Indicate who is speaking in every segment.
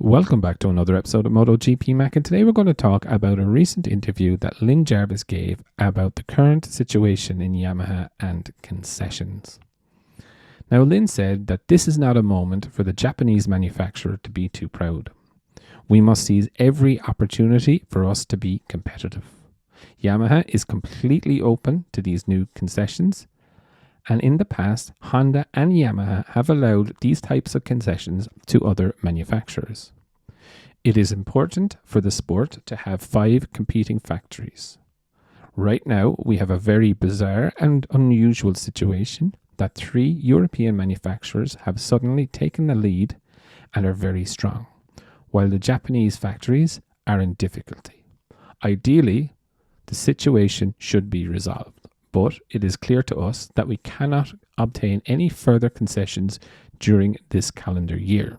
Speaker 1: Welcome back to another episode of Motogp Mac, and today we're going to talk about a recent interview that Lynn Jarvis gave about the current situation in Yamaha and Concessions. Now, Lynn said that this is not a moment for the Japanese manufacturer to be too proud. We must seize every opportunity for us to be competitive. Yamaha is completely open to these new concessions, and in the past, Honda and Yamaha have allowed these types of concessions to other manufacturers. It is important for the sport to have 5 competing factories. Right now, we have a very bizarre and unusual situation that 3 European manufacturers have suddenly taken the lead and are very strong, while the Japanese factories are in difficulty. Ideally, the situation should be resolved. But it is clear to us that we cannot obtain any further concessions during this calendar year.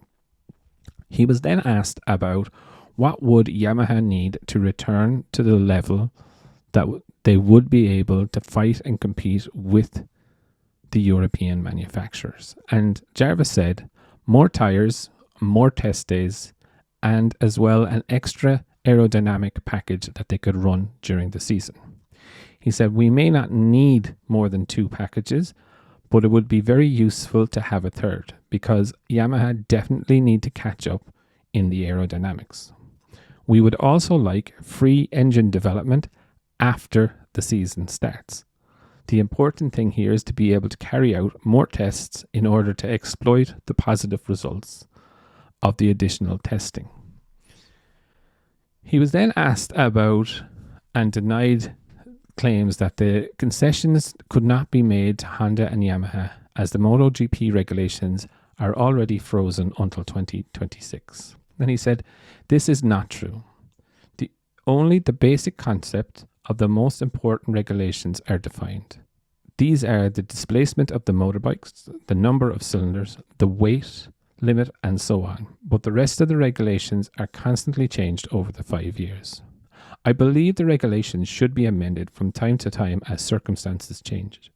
Speaker 1: He was then asked about what would Yamaha need to return to the level that they would be able to fight and compete with the European manufacturers. And Jarvis said, more tires, more test days, and as well an extra aerodynamic package that they could run during the season. He said, we may not need more than 2 packages, but it would be very useful to have a third because Yamaha definitely need to catch up in the aerodynamics. We would also like free engine development after the season starts. The important thing here is to be able to carry out more tests in order to exploit the positive results of the additional testing. He was then asked about and denied claims that the concessions could not be made to Honda and Yamaha as the Motogp regulations are already frozen until 2026. And he said, this is not true. Only the basic concept of the most important regulations are defined. These are the displacement of the motorbikes, the number of cylinders, the weight limit, and so on. But the rest of the regulations are constantly changed over the 5 years. I believe the regulations should be amended from time to time as circumstances change.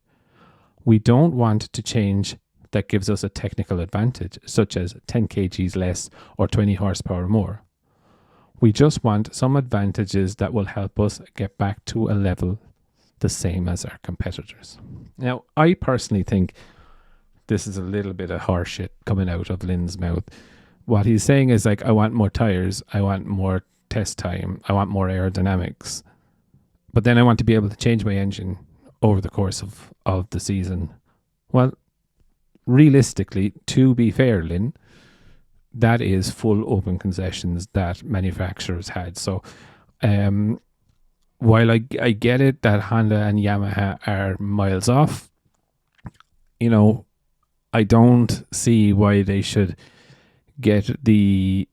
Speaker 1: We don't want to change that gives us a technical advantage, such as 10 kgs less or 20 horsepower more. We just want some advantages that will help us get back to a level the same as our competitors. Now, I personally think this is a little bit of horseshit coming out of Lynn's mouth. What he's saying is like, I want more tires, I want more test time, I want more aerodynamics, but then I want to be able to change my engine over the course of the season. Well, realistically, to be fair, Lynn, that is full open concessions that manufacturers had. So while I get it that Honda and Yamaha are miles off, I don't see why they should get the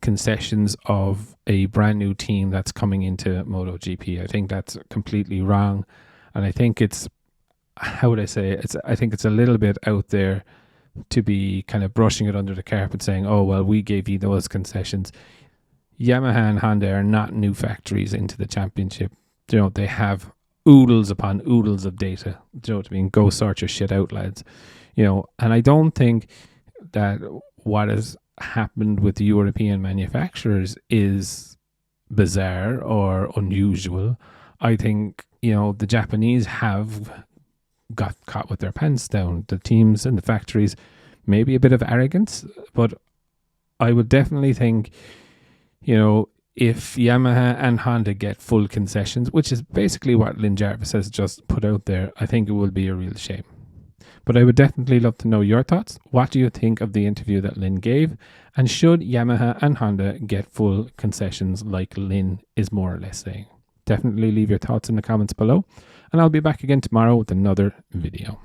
Speaker 1: concessions of a brand new team that's coming into MotoGP. I think that's completely wrong, and I think it's, how would I say it? I think it's a little bit out there to be kind of brushing it under the carpet, saying, "Oh well, we gave you those concessions." Yamaha and Honda are not new factories into the championship. They have oodles upon oodles of data. Do you know what I mean? Go sort your shit out, lads. And I don't think that what is happened with the European manufacturers is bizarre or unusual. I think the Japanese have got caught with their pants down. The teams and the factories, maybe a bit of arrogance, but I would definitely think if Yamaha and Honda get full concessions, which is basically what Lynn Jarvis has just put out there, I think it will be a real shame. But I would definitely love to know your thoughts. What do you think of the interview that Lynn gave? And should Yamaha and Honda get full concessions like Lynn is more or less saying? Definitely leave your thoughts in the comments below. And I'll be back again tomorrow with another video.